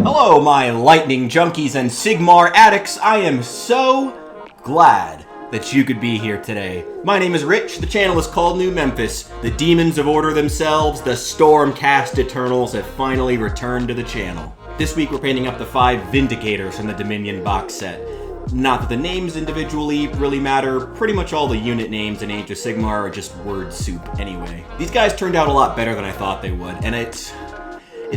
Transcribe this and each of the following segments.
Hello, my lightning junkies and Sigmar addicts. I am so glad that you could be here today. My name is Rich. The channel is called New Memphis. The demons of order themselves, the Stormcast Eternals, have finally returned to the channel. This week we're painting up the 5 Vindicators from the Dominion box set. Not that the names individually really matter. Pretty much all the unit names in Age of Sigmar are just word soup anyway. These guys turned out a lot better than I thought they would, and it's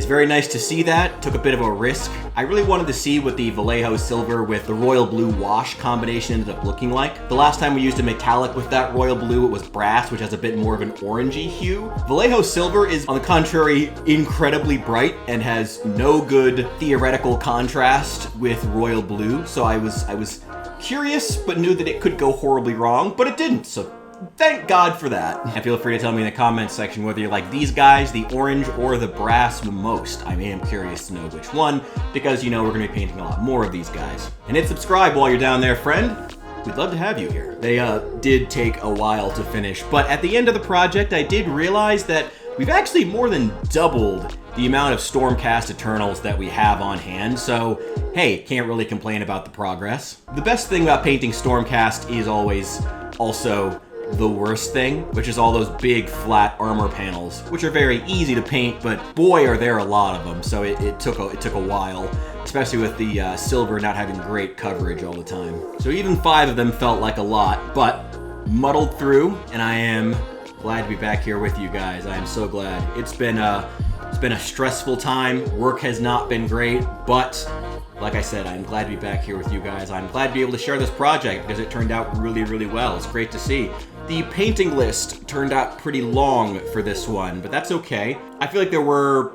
very nice to see that. Took a bit of a risk. I really wanted to see what the Vallejo Silver with the Royal Blue wash combination ended up looking like. The last time we used a metallic with that Royal Blue, it was brass, which has a bit more of an orangey hue. Vallejo Silver is, on the contrary, incredibly bright and has no good theoretical contrast with Royal Blue, so I was curious, but knew that it could go horribly wrong, but it didn't, so thank God for that. And feel free to tell me in the comments section whether you like these guys, the orange, or the brass the most. I am curious to know which one, because you know we're going to be painting a lot more of these guys. And hit subscribe while you're down there, friend. We'd love to have you here. They did take a while to finish, but at the end of the project, I did realize that we've actually more than doubled the amount of Stormcast Eternals that we have on hand, so hey, can't really complain about the progress. The best thing about painting Stormcast is always also the worst thing, which is all those big flat armor panels, which are very easy to paint, but boy are there a lot of them, so it took a while, especially with the silver not having great coverage all the time. So even 5 of them felt like a lot, but muddled through, and I am glad to be back here with you guys. I am so glad. It's been a stressful time. Work has not been great, but like I said, I'm glad to be back here with you guys. I'm glad to be able to share this project because it turned out really, really well. It's great to see. The painting list turned out pretty long for this one, but that's okay. I feel like there were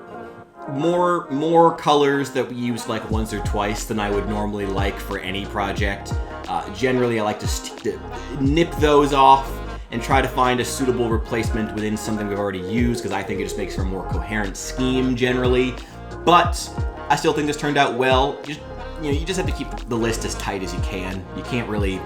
more colors that we used like once or twice than I would normally like for any project. Generally, I like to nip those off and try to find a suitable replacement within something we've already used, because I think it just makes for a more coherent scheme generally. But I still think this turned out well. You just have to keep the list as tight as you can. You can't really,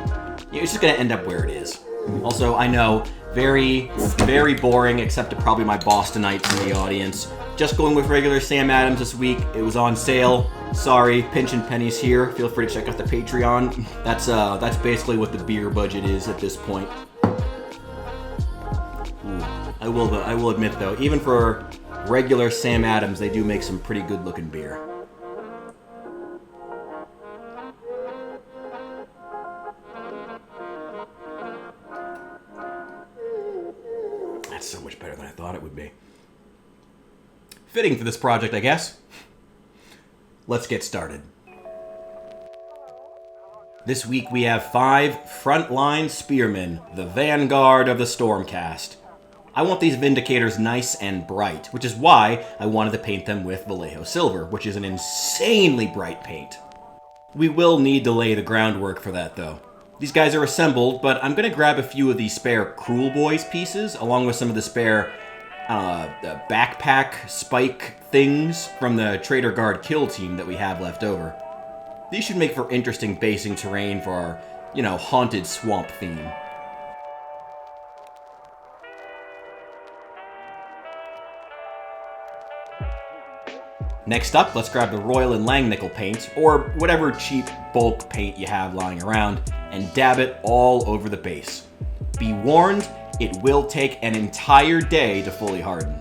it's just gonna end up where it is. Also, I know, very, very boring, except to probably my Bostonites in the audience. Just going with regular Sam Adams this week. It was on sale. Sorry, pinching pennies here. Feel free to check out the Patreon. That's basically what the beer budget is at this point. I will admit though, even for regular Sam Adams, they do make some pretty good looking beer. That's so much better than I thought it would be. Fitting for this project, I guess. Let's get started. This week we have 5 frontline spearmen, the vanguard of the Stormcast. I want these Vindicators nice and bright, which is why I wanted to paint them with Vallejo Silver, which is an insanely bright paint. We will need to lay the groundwork for that though. These guys are assembled, but I'm going to grab a few of the spare Cruel Boys pieces, along with some of the spare backpack spike things from the Trader Guard kill team that we have left over. These should make for interesting basing terrain for our, haunted swamp theme. Next up, let's grab the Royal and Langnickel paint, or whatever cheap bulk paint you have lying around, and dab it all over the base. Be warned, it will take an entire day to fully harden.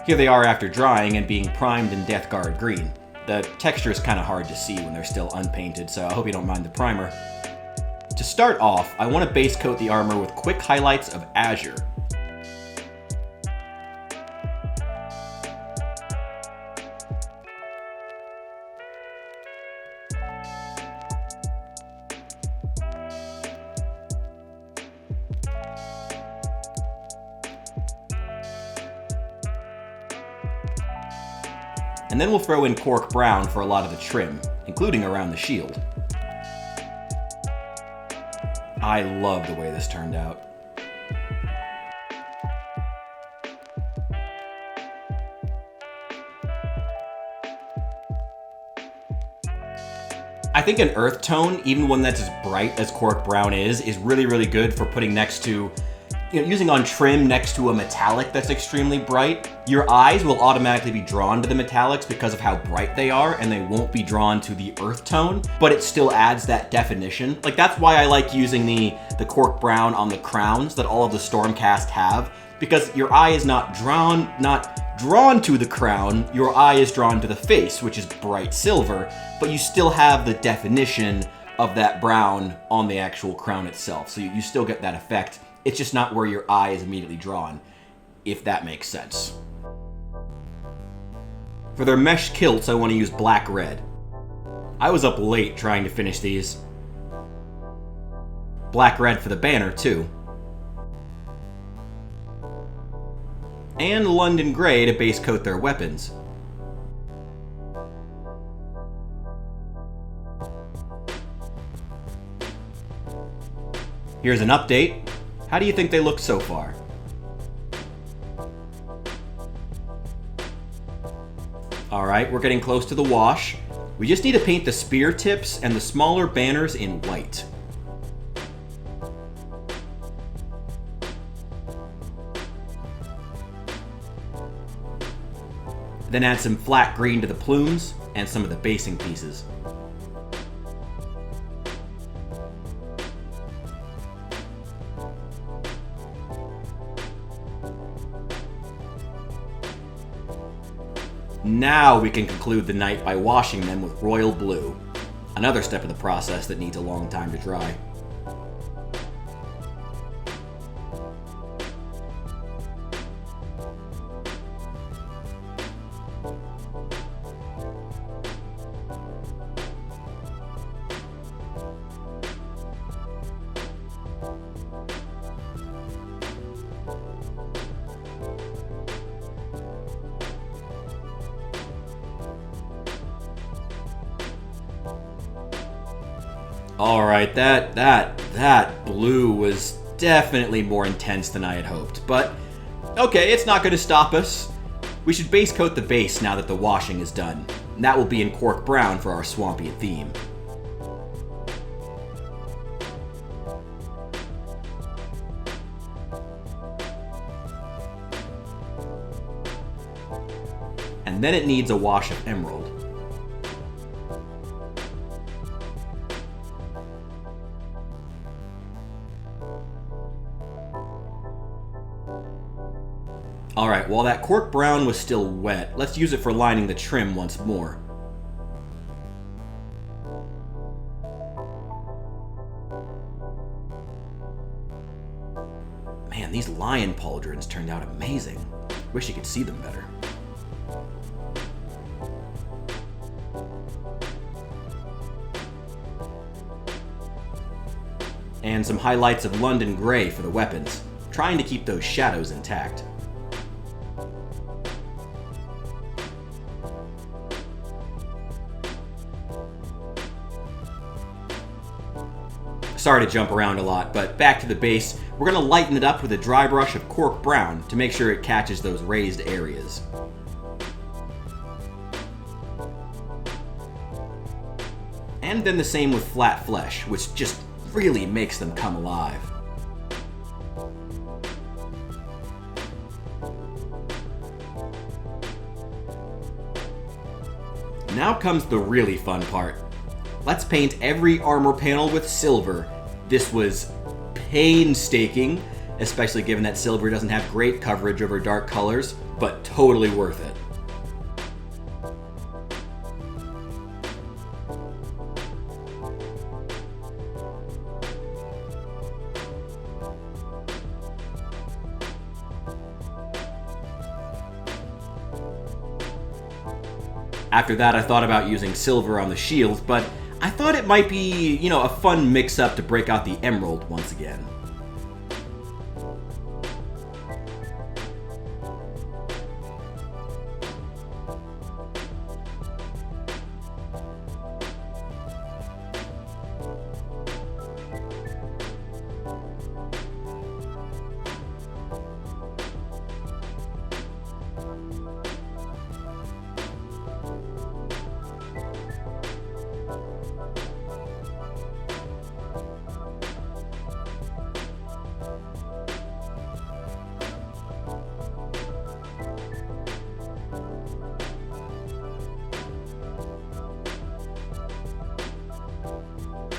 Here they are after drying and being primed in Death Guard green. The texture is kind of hard to see when they're still unpainted, so I hope you don't mind the primer. To start off, I want to base coat the armor with quick highlights of azure. And then we'll throw in cork brown for a lot of the trim, including around the shield. I love the way this turned out. I think an earth tone, even one that's as bright as cork brown is really, really good for putting next to, using on trim next to a metallic that's extremely bright. Your eyes will automatically be drawn to the metallics because of how bright they are, and they won't be drawn to the earth tone, but it still adds that definition. Like, that's why I like using the cork brown on the crowns that all of the Stormcast have, because your eye is not drawn to the crown, your eye is drawn to the face, which is bright silver, but you still have the definition of that brown on the actual crown itself, so you still get that effect. It's just not where your eye is immediately drawn, if that makes sense. For their mesh kilts, I want to use black-red. I was up late trying to finish these. Black-red for the banner, too. And London Grey to base coat their weapons. Here's an update. How do you think they look so far? Alright, we're getting close to the wash. We just need to paint the spear tips and the smaller banners in white. Then add some flat green to the plumes and some of the basing pieces. Now we can conclude the night by washing them with royal blue. Another step of the process that needs a long time to dry. Alright, that blue was definitely more intense than I had hoped, but okay, it's not going to stop us. We should base coat the base now that the washing is done. And that will be in cork brown for our swampy theme. And then it needs a wash of emerald. Alright, while that cork brown was still wet, let's use it for lining the trim once more. Man, these lion pauldrons turned out amazing. Wish you could see them better. And some highlights of London Grey for the weapons, trying to keep those shadows intact. Sorry to jump around a lot, but back to the base, we're going to lighten it up with a dry brush of cork brown to make sure it catches those raised areas. And then the same with flat flesh, which just really makes them come alive. Now comes the really fun part. Let's paint every armor panel with silver. This was painstaking, especially given that silver doesn't have great coverage over dark colors, but totally worth it. After that, I thought about using silver on the shield, but I thought it might be, a fun mix-up to break out the emerald once again.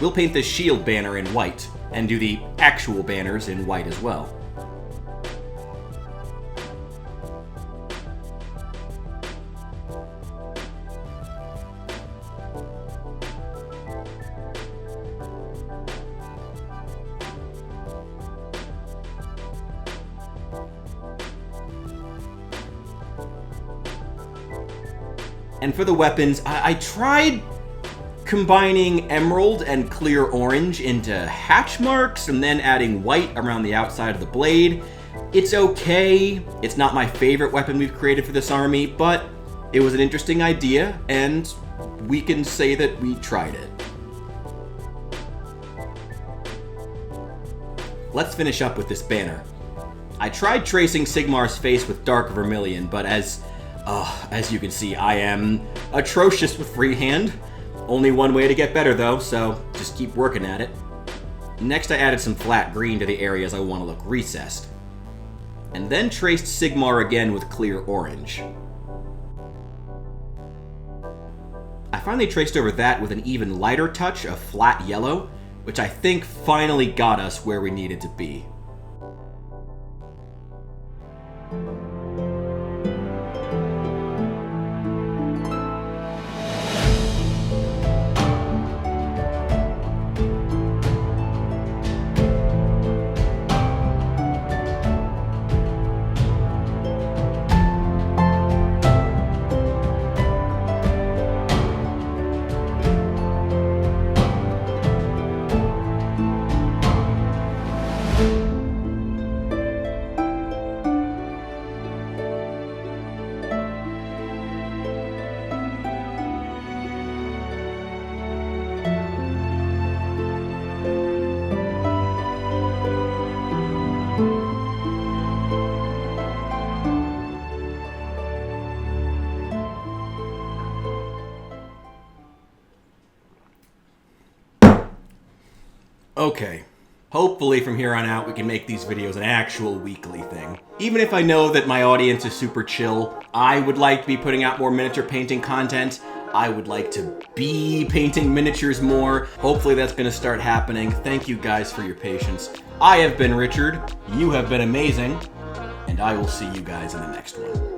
We'll paint this shield banner in white, and do the actual banners in white as well. And for the weapons, I tried combining emerald and clear orange into hatch marks and then adding white around the outside of the blade. It's okay. It's not my favorite weapon we've created for this army, but it was an interesting idea, and we can say that we tried it. Let's finish up with this banner. I tried tracing Sigmar's face with dark vermilion, but as you can see, I am atrocious with freehand. Only one way to get better though, so just keep working at it. Next I added some flat green to the areas I want to look recessed. And then traced Sigmar again with clear orange. I finally traced over that with an even lighter touch of flat yellow, which I think finally got us where we needed to be. Okay, hopefully from here on out we can make these videos an actual weekly thing. Even if I know that my audience is super chill, I would like to be putting out more miniature painting content. I would like to be painting miniatures more. Hopefully that's going to start happening. Thank you guys for your patience. I have been Richard, you have been amazing, and I will see you guys in the next one.